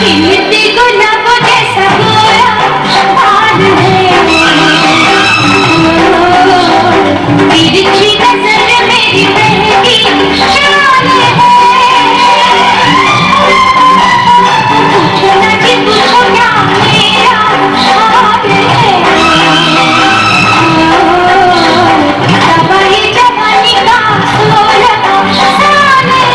खिलते गुलाबों जैसा गोरा हाल है। तिरछी नजर मेरी बहकी चाल है। पूछो ना कि पूछो क्या मेरा हाल है। तबाही जवानी का 16 साल है।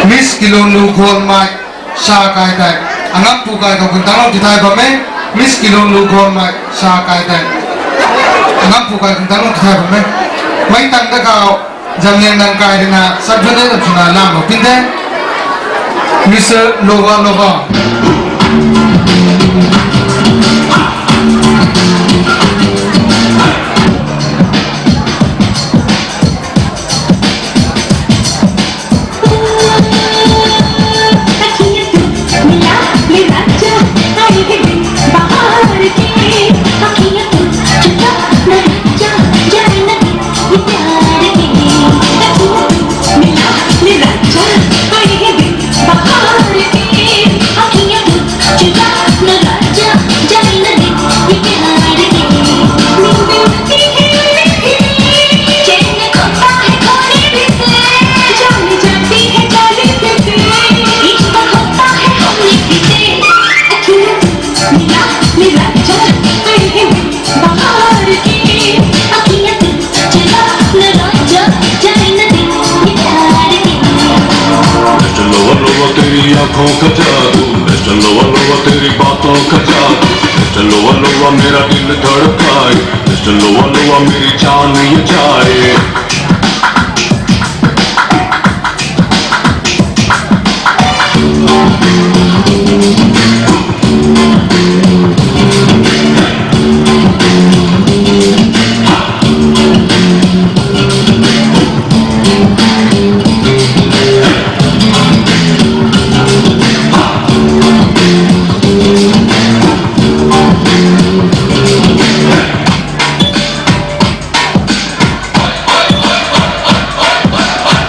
Miss Kilonu Khon Mai Sa Kai Tai Angap Pukai Kau Kentang Di Thai Bame Miss Kilonu Khon Mai Sa Kai Tai Angap Pukai Kentang Di Thai Bame Mai Tang Da Kau Jamnya Nang Kai Dina Sabjone Da Tuna Lam Pinte Miss Lova Lova आँखों का जादू चलो वलो तेरी बातों का जादू चलो वलो मेरा दिल धड़काए मिस्टर लोवा लोवा मेरी जान ये जाए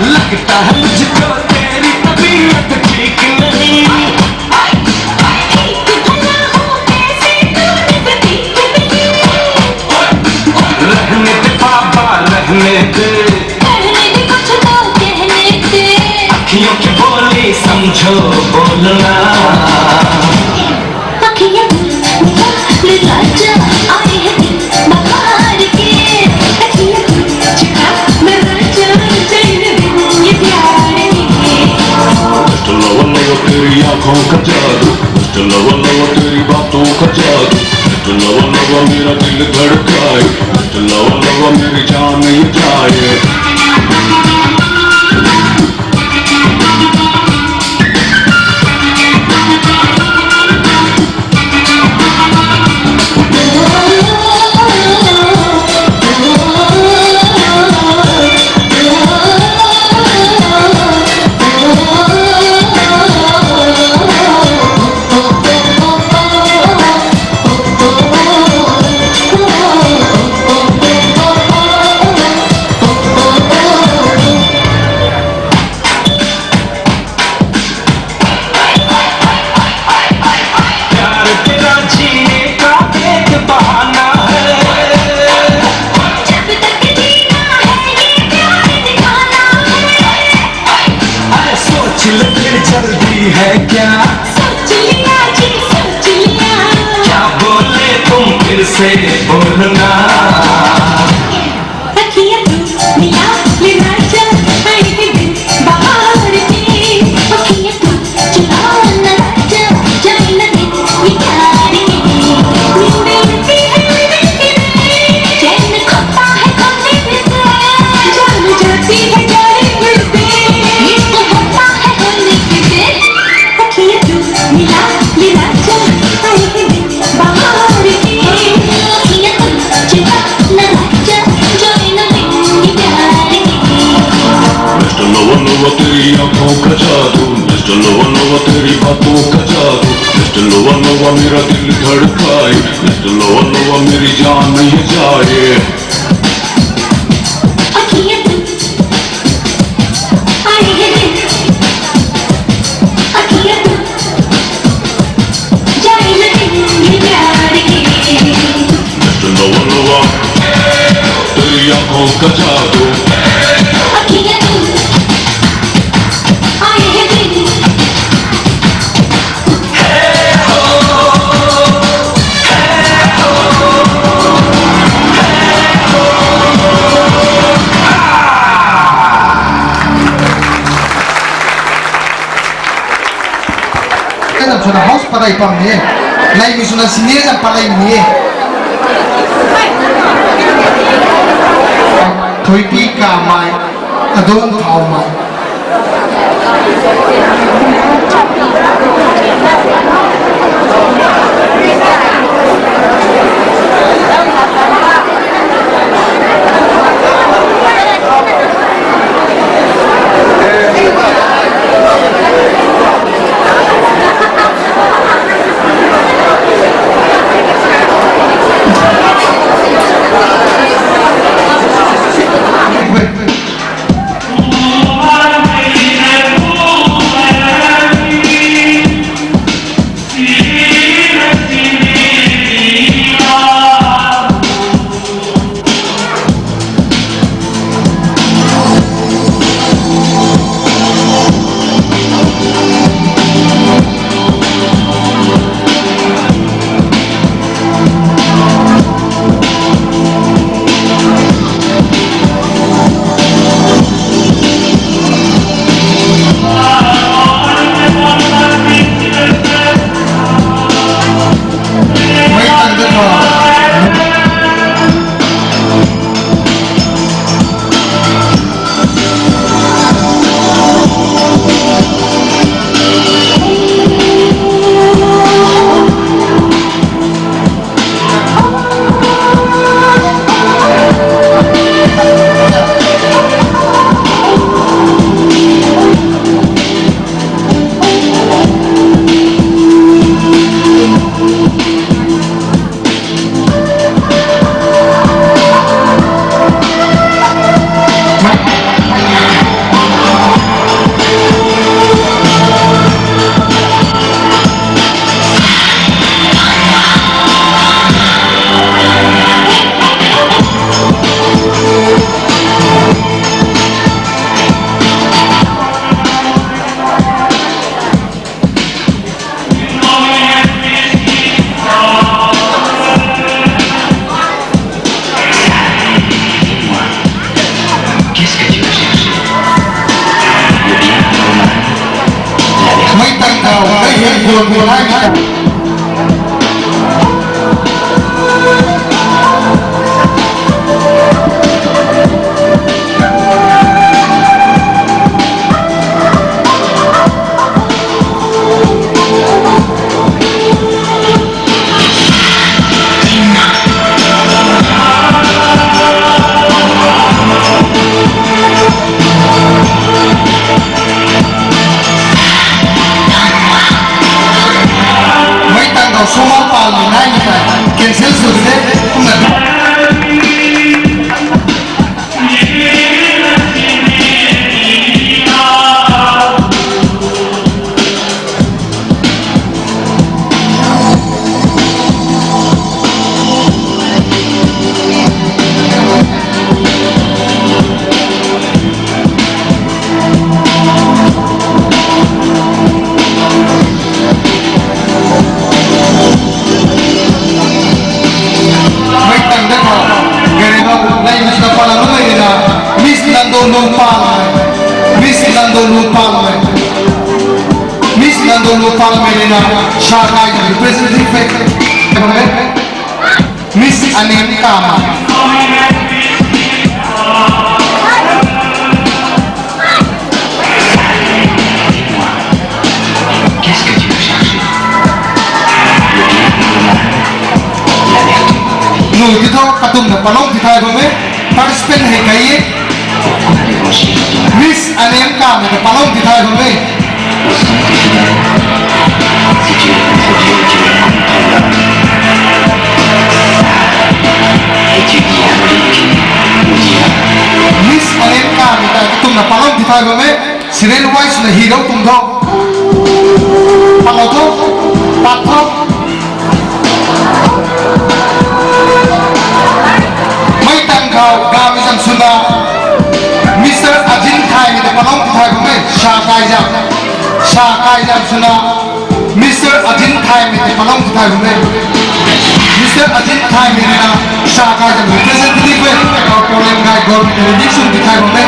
लगता है मुझको तेरी तबीयत ठीक नहीं रहने दे बाबा रहने दे अखियों की बोली समझो बोलना मिस्टर लोवा लोवा तेरी आंखों का जादू मिस्टर लोवा लोवा तेरी बातों का जादू मिस्टर लोवा लोवा मेरा दिल धड़काए मिस्टर लोवा लोवा मेरी जान ये जाए प्यार तेरा जीने का एक बहाना है अरे सोच ले फिर जल्दी है क्या क्या बोले तुम फिर से बोलना मिस्टर लोवा लोवा तेरी आंखों का जादू मिस्टर लोवा लोवा तेरी बातों का जादू मिस्टर लोवा लोवा मेरा दिल धड़काए मिस्टर लोवा लोवा मेरी जान ये जाए मिस्टर लोवा लोवा तेरी आंखों का जादू Kan sudah haus pada ipam ni, lai mi sudah sini kan pada ini. Thôi pi cả mai, adon thau mai. về lại cả Semua paling naik kita cancel sudah enggak lupa melina Shakai representative Miss Anim Kama Qu'est-ce que tu veux chercher? Nous disons katum na palong kita kami participant hai kaiye Miss Anim Kama na palong kita kami Si tu es contre Dieu, tu es contre l'homme. Et tu diabolique ou diable. Miss Anim Kama na katum na palong kita kami Siren wise na hero tum do Paloto patro Mai tang kau gawi jam suna Mr. Ajin Thai ni palong kita kami Shakai jam suna Mr. Ajin Thai ni palong kita kami Mr. Ajin Thai ni na Shakai jam representative or polling guy government election kita kami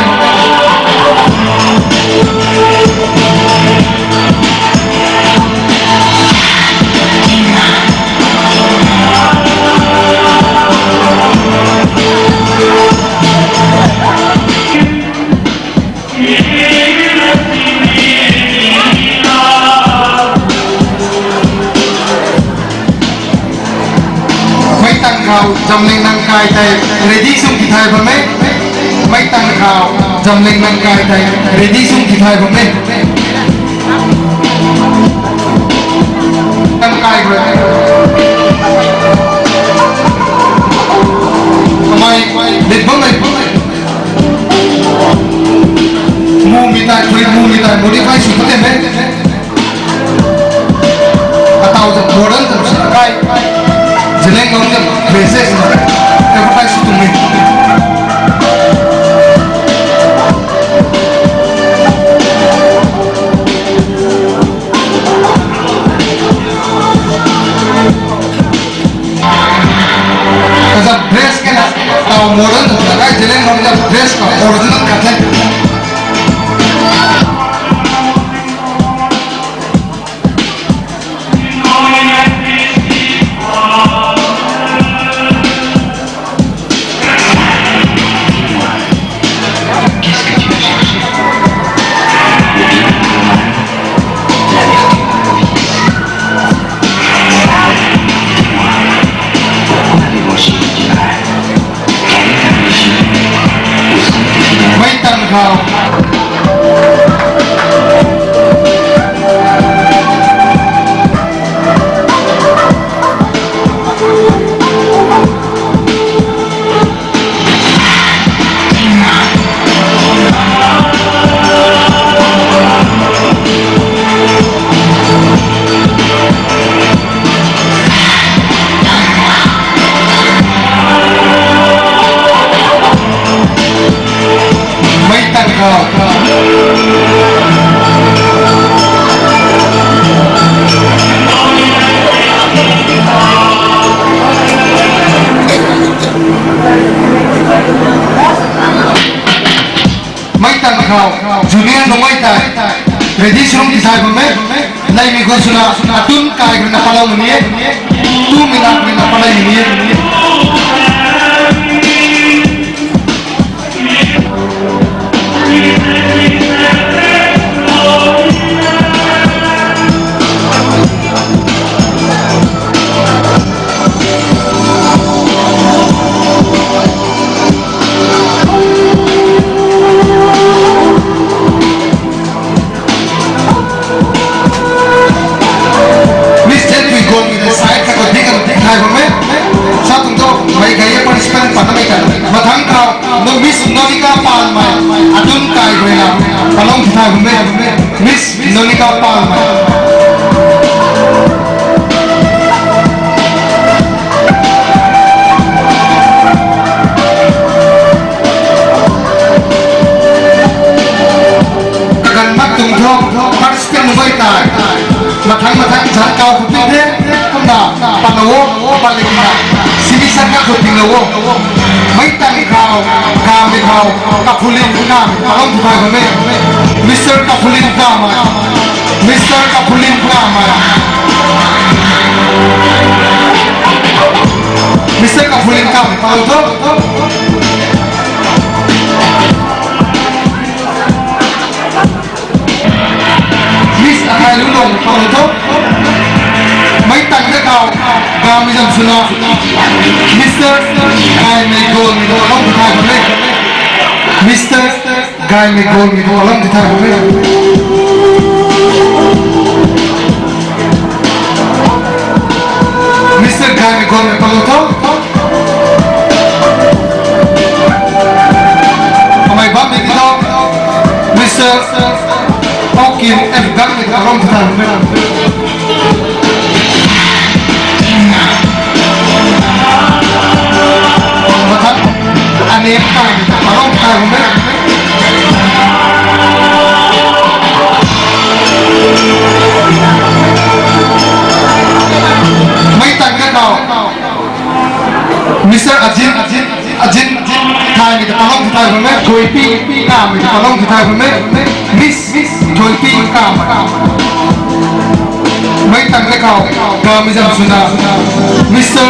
Jamling nang kai tai ready sung ki thai bame mai tang khao jamling nang kai tai ready sung ki thai bame tang kai bame mai dit bame mu mi tai modify su te me atau jam model jam kai Jeleng ngomong jam beses, yang pakai situ ni. Kalau dress kan, kalau modern tu tak kaya jeleng ngomong jam dress kalau original kan. Junior no mai tai, ready sung kisai bame. Lai mi gusuna atun kai guna palau ni 2 minit na palai ni Miss Nonika Palma. Akan matung thong participant nubai tai. Mathang jat kau kuping de kumna panawo balikina. Sini sanga kuping lawo. Mai tang kau kami kau kapulin kuna palong thai bame. Mr. Kapulin Kama, Mr. Kapulin Kama, Mr. Kapulin Kama, kalau tu, Miss Akai Lulung, kalau tu, mai tangga kau, kami jam sunnah, Mr. Kai Megol, orang bukan kami, Mr. Guy Megol, orang kita boleh. Mr. Guy Megol, kalau tahu, kami bapa kita, Mr. Okin, Guy Megol, orang kita boleh. Macam aneh kan, orang kita boleh. Mr. Ajin Thai mi palong Thai bame Joypi Kam mi palong Thai bame Miss Joypi Kam mai tang le kau ga mi jam suna Mr.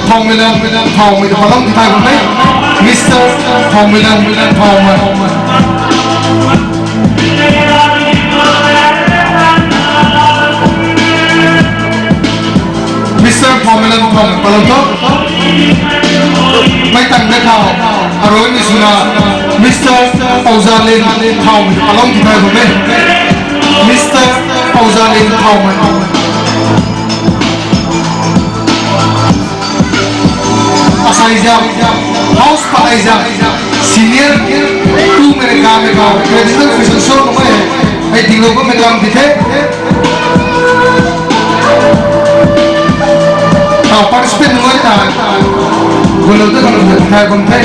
Thong Milan Thong mi palong Thai bame Mr. Thong Milan Thong ma Mr. Thong Milan Thong palong to mai tang le kau aroi mi suna Mr. Pauzalin Thong palong Thai bame Mr. Pauzalin Thong asai jam house pakai jam senior tu मेरे काम में काम credit fission show में है दिलों को मैं काम दिखे ताऊ पार्टिसिपेट नहीं था बोलो तो हम दिखाए बनते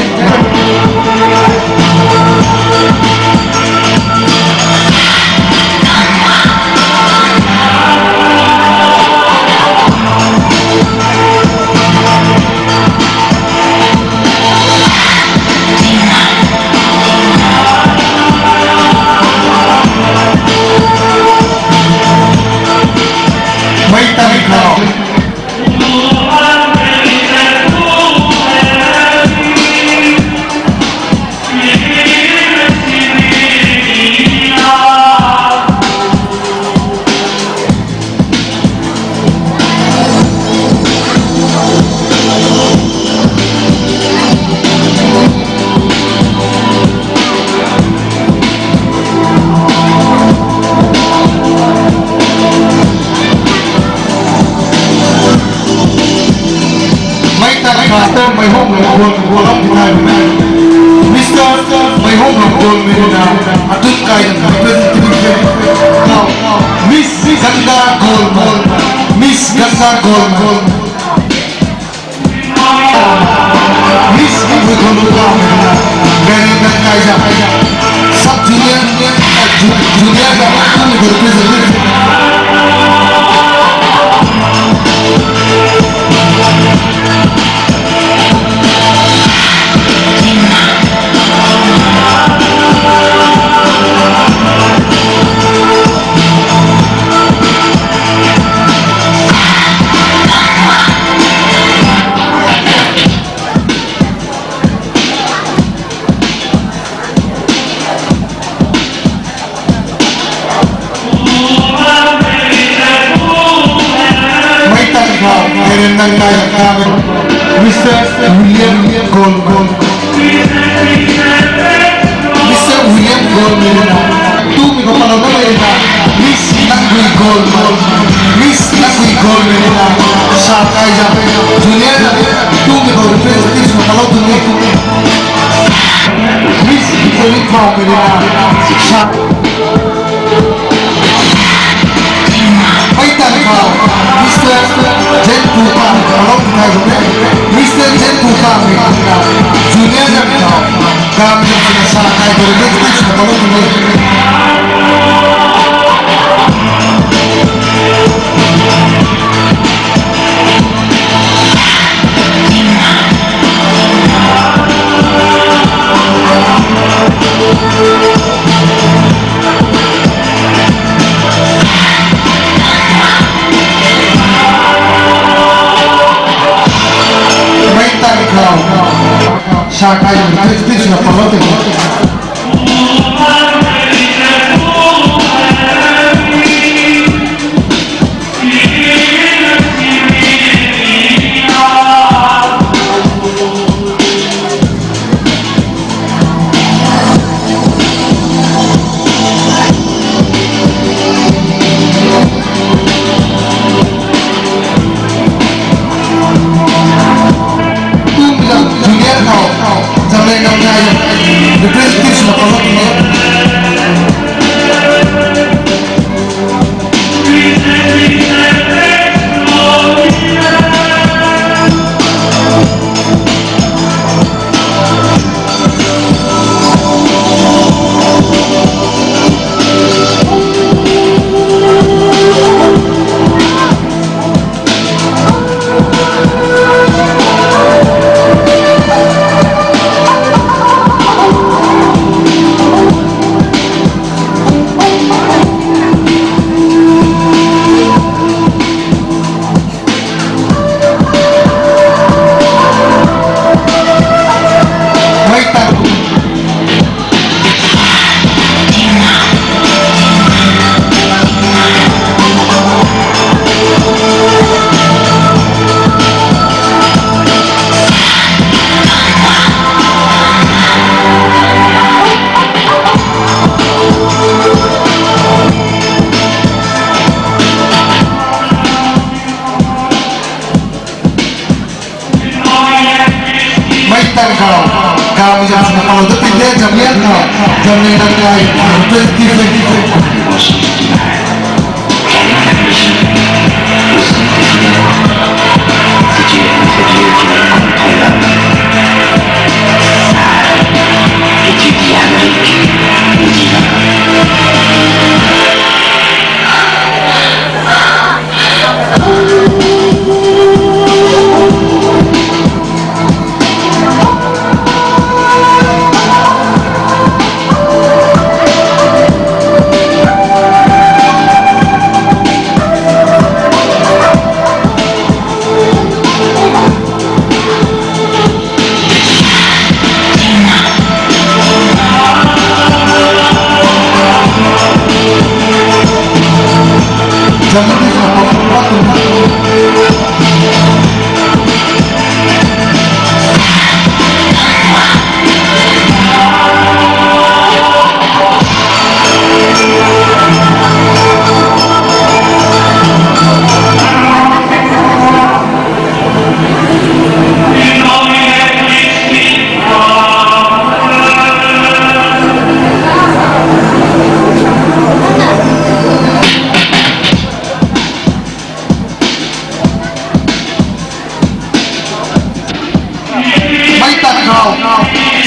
my home will not be time Mr. my home will be atun kai now Miss Ganga Gold Miss Ganga Gold Miss we go to the very bad guys sub junior का तुम घर पे जरूर Mr. William Goldman. Mr. William Goldman. Tu mi compagno Miss Nangui Goldman. Miss Nangui Goldman. Shakai Jape. Junior tu mi compagno kalau tu ni. Miss Victory Foundation. Shak. Maitan kau. Mr. Jen Pupa. Kalau kita Mr. Jen Pupa. Junior kau. Kami sudah Shakai berdekat kalau tu ni. Shakai berdekat sudah kalau tu ni. Kami jangan sampai kalau detik dia jam lihat kau jam lihat lain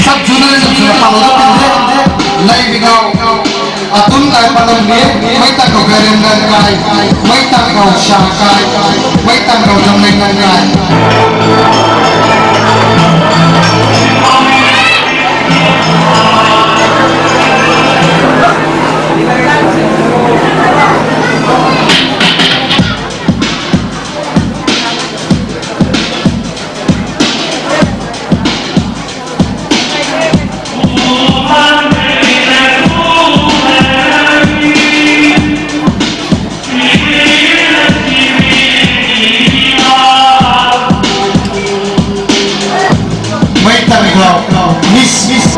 सब जुने kalau detik lai bigau atun kai palam ni mai ta ko garen dan kai mai ta ko shakai mai ta ko jameng dan kai Miss.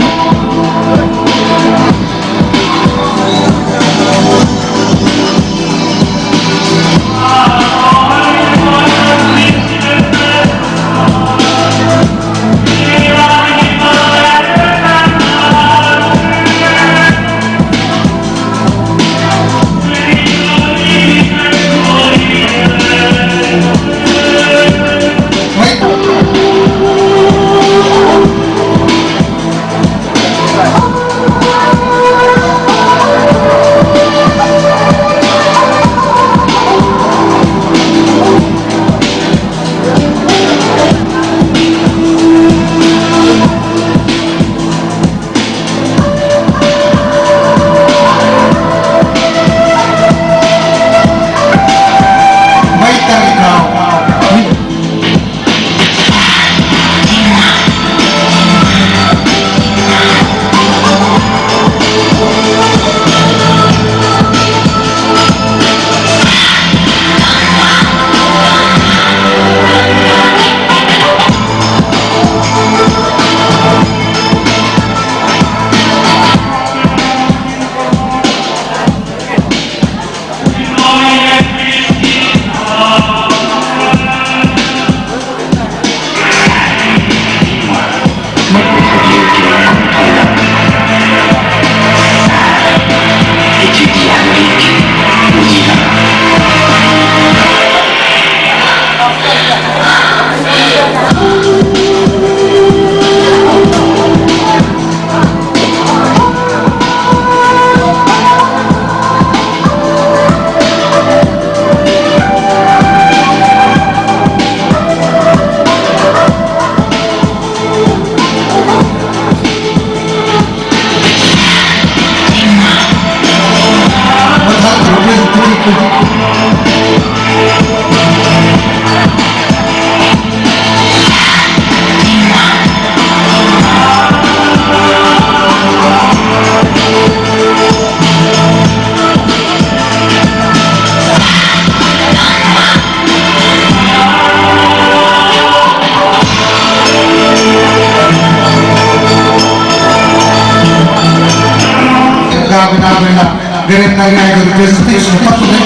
Gerek nagaya presentation patune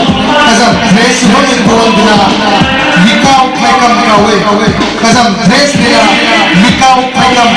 kazam dress hoye bondna likau thaikam kawe kazam dress dia likau thaikam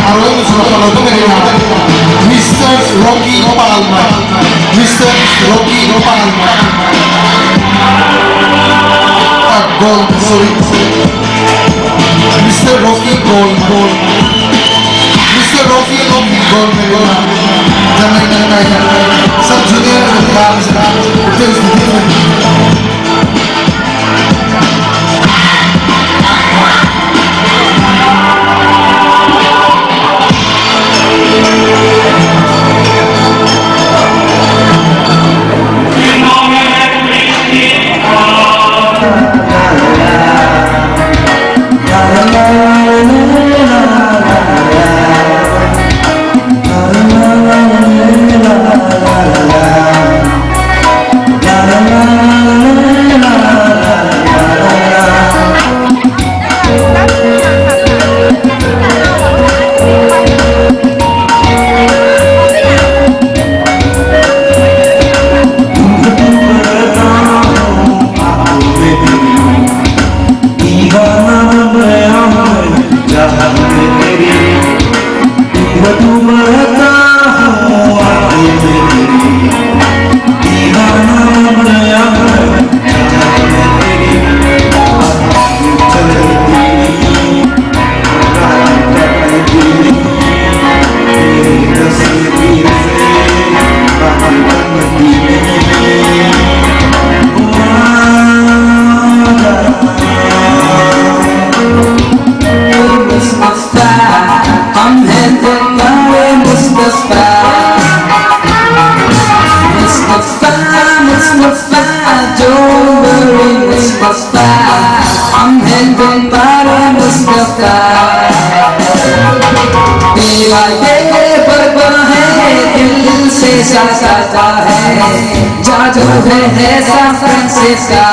Arroyo Musulmano itu mereka Mr. Rocky Palma Mr. Rocky Palma Gold sorry Mr. Rocky Gold Mr. Rocky Gold mereka jangan सब junior काम से उठे स्थिति में I'm heading para Mustafa तेरा ये बरबरा है दिल से साता है जादू है San Francisco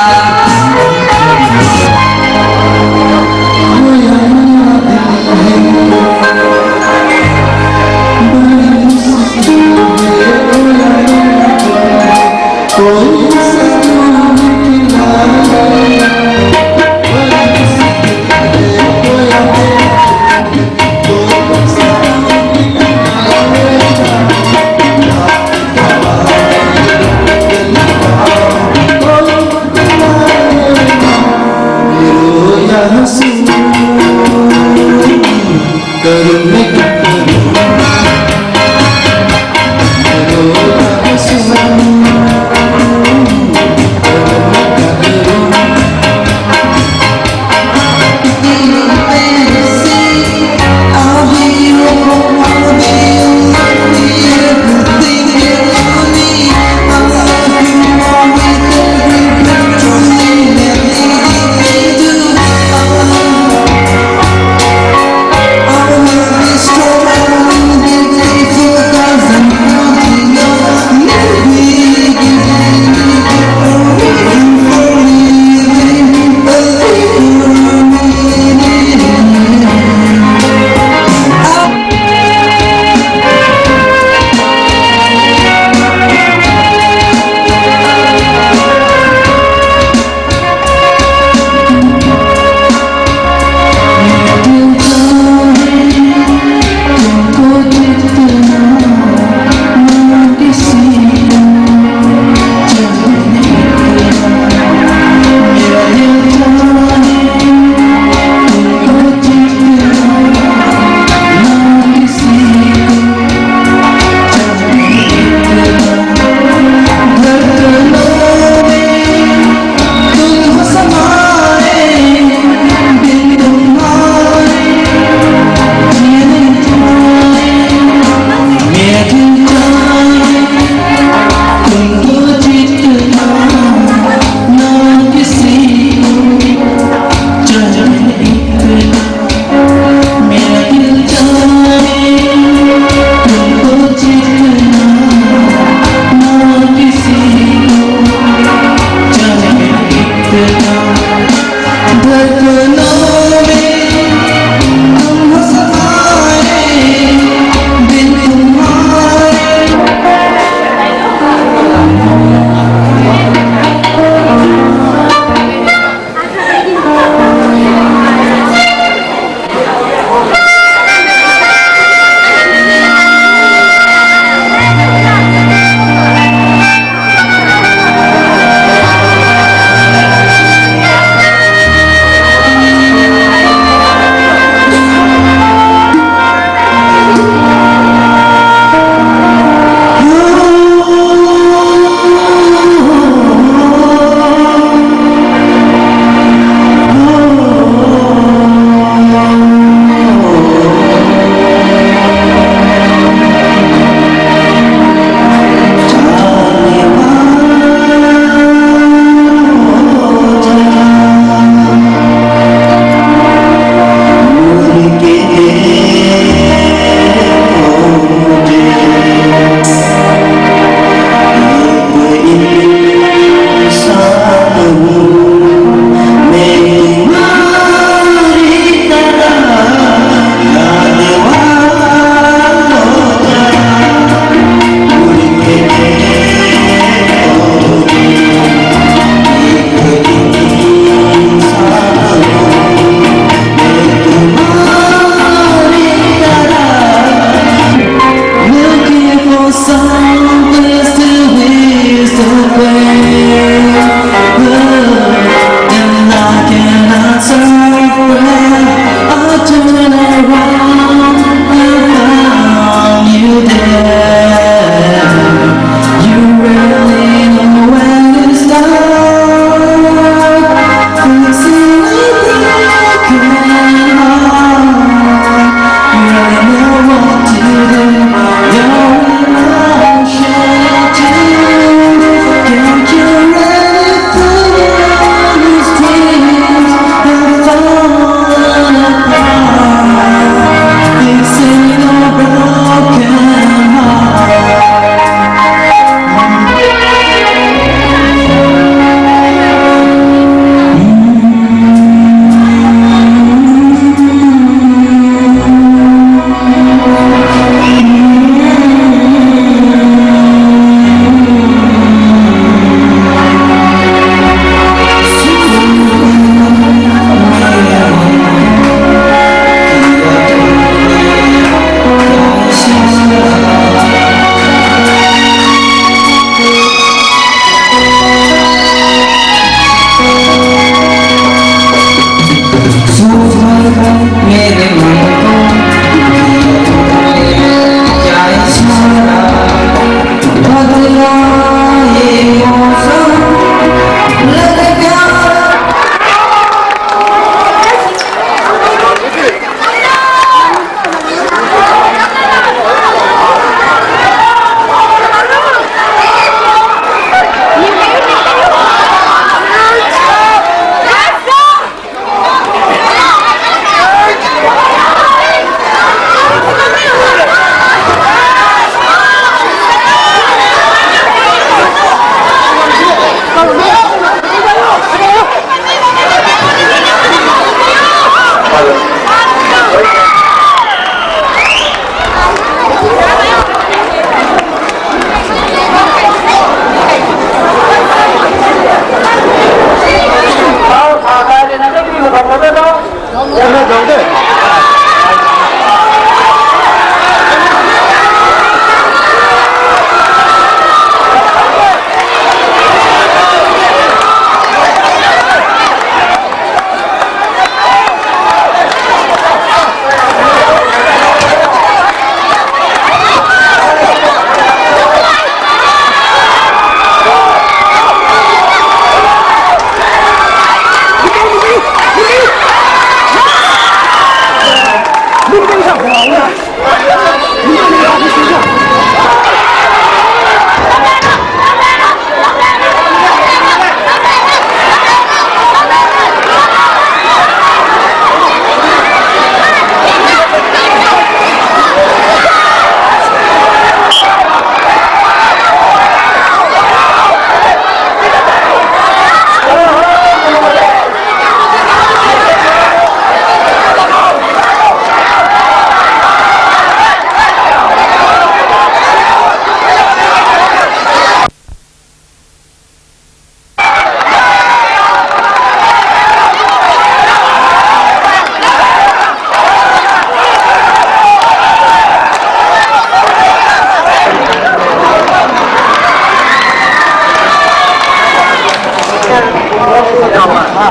First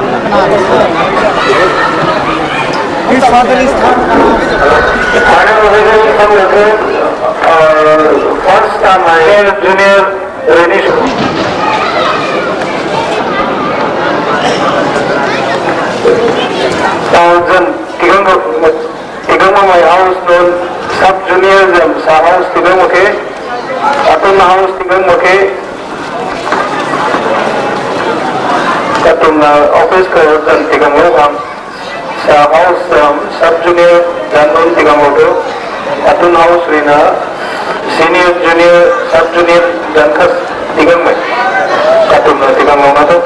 time junior Renish. Tigamo my house known sub juniors sa house tigamo ke atong na house tigamo ke atong office ko dan tigamo ham sa house sub junior dan non tigamo to atong house rina senior junior sub junior dan kas tigamo atong na tigamo na to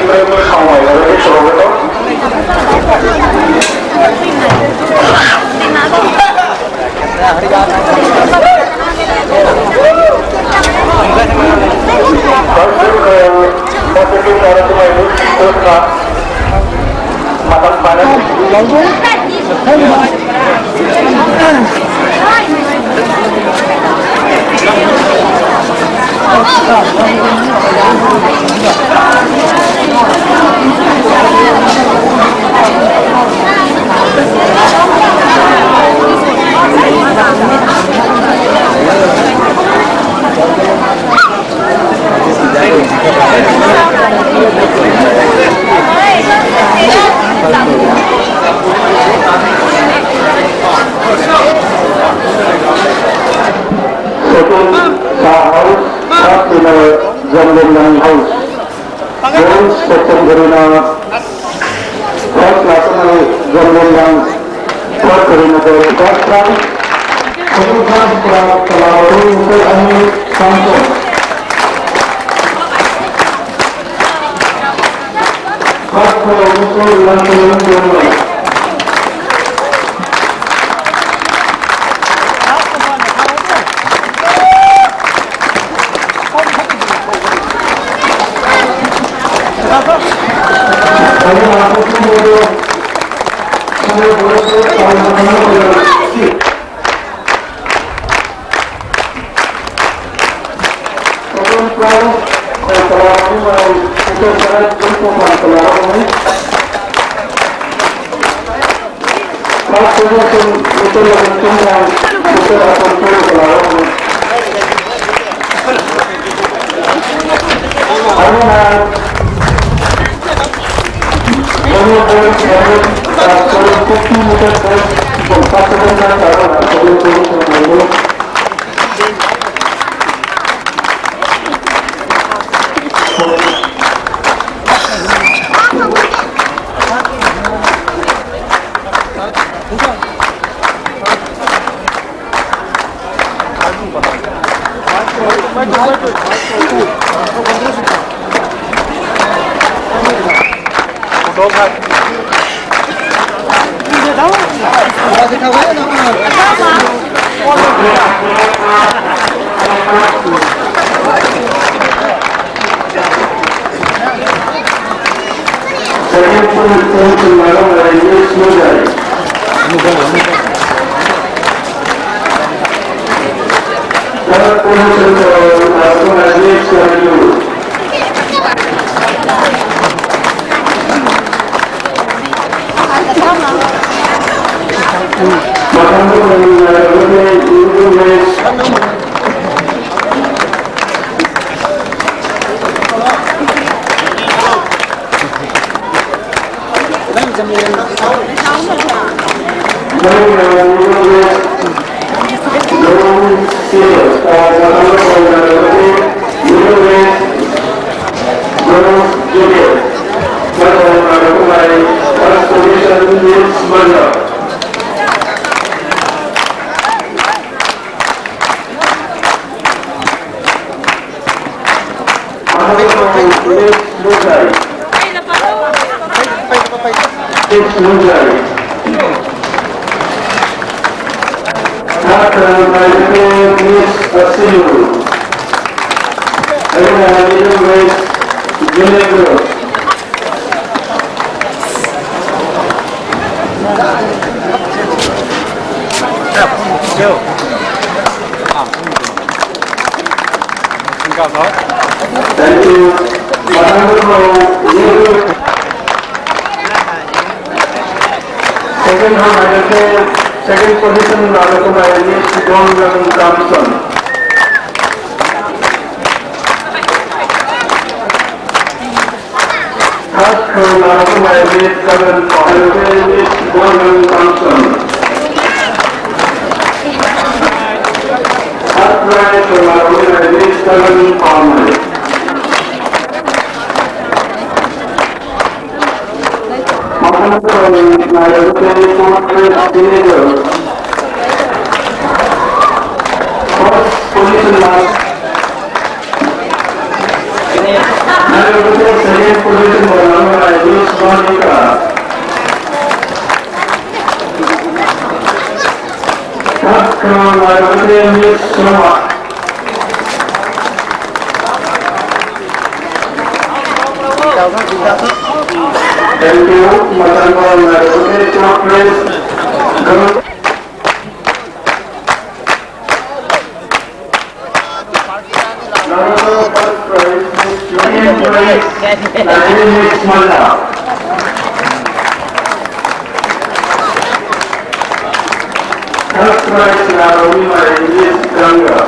প্রেমের সময় রয়েছে স্বাগত makan panas Jambon House. House Section Garina. First National Jambon First Garina the first round. Second round Kalawari Mr. Anil Samson. First round Mr. Lankaran. Thank you. Second round, second position, John Thompson. First round, John Thompson. Upright from Palmer. First position last. Maribel second position won by Luis Monica. Third crown Maribel Miss Soma. Thank you, Matan Paul Maribel. Top place, girl. First prize, second prize, Miss Malla. Third prize, Naomi Miss Ganga.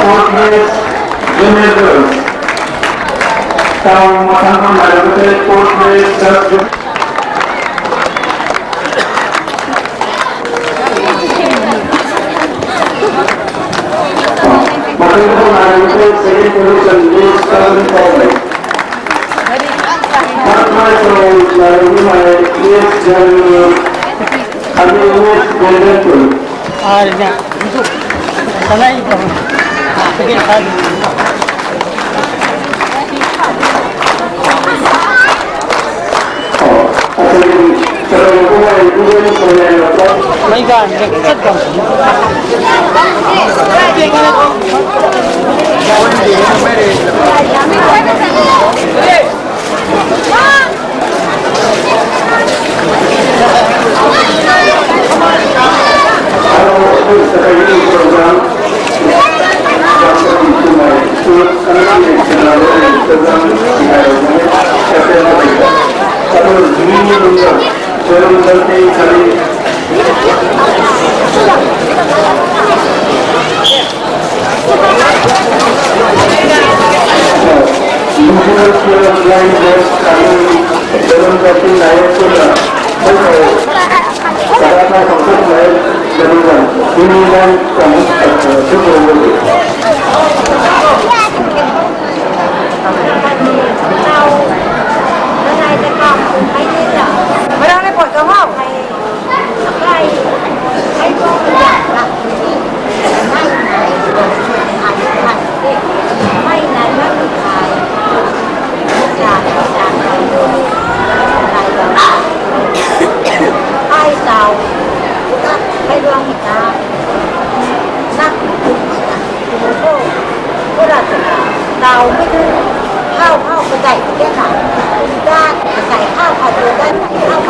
Fourth place, Junior Girls. Town Matan Paul Maribel. Fourth place, Sub. Second position, Miss Calvin Powell. Third prize was Naomi Miss Jan. Miss Golden Pool.เราไม่ได้ข้าวกระไก่แค่ไหนด้านกระไก่ข้าวผัดโดด้านไหนข้าว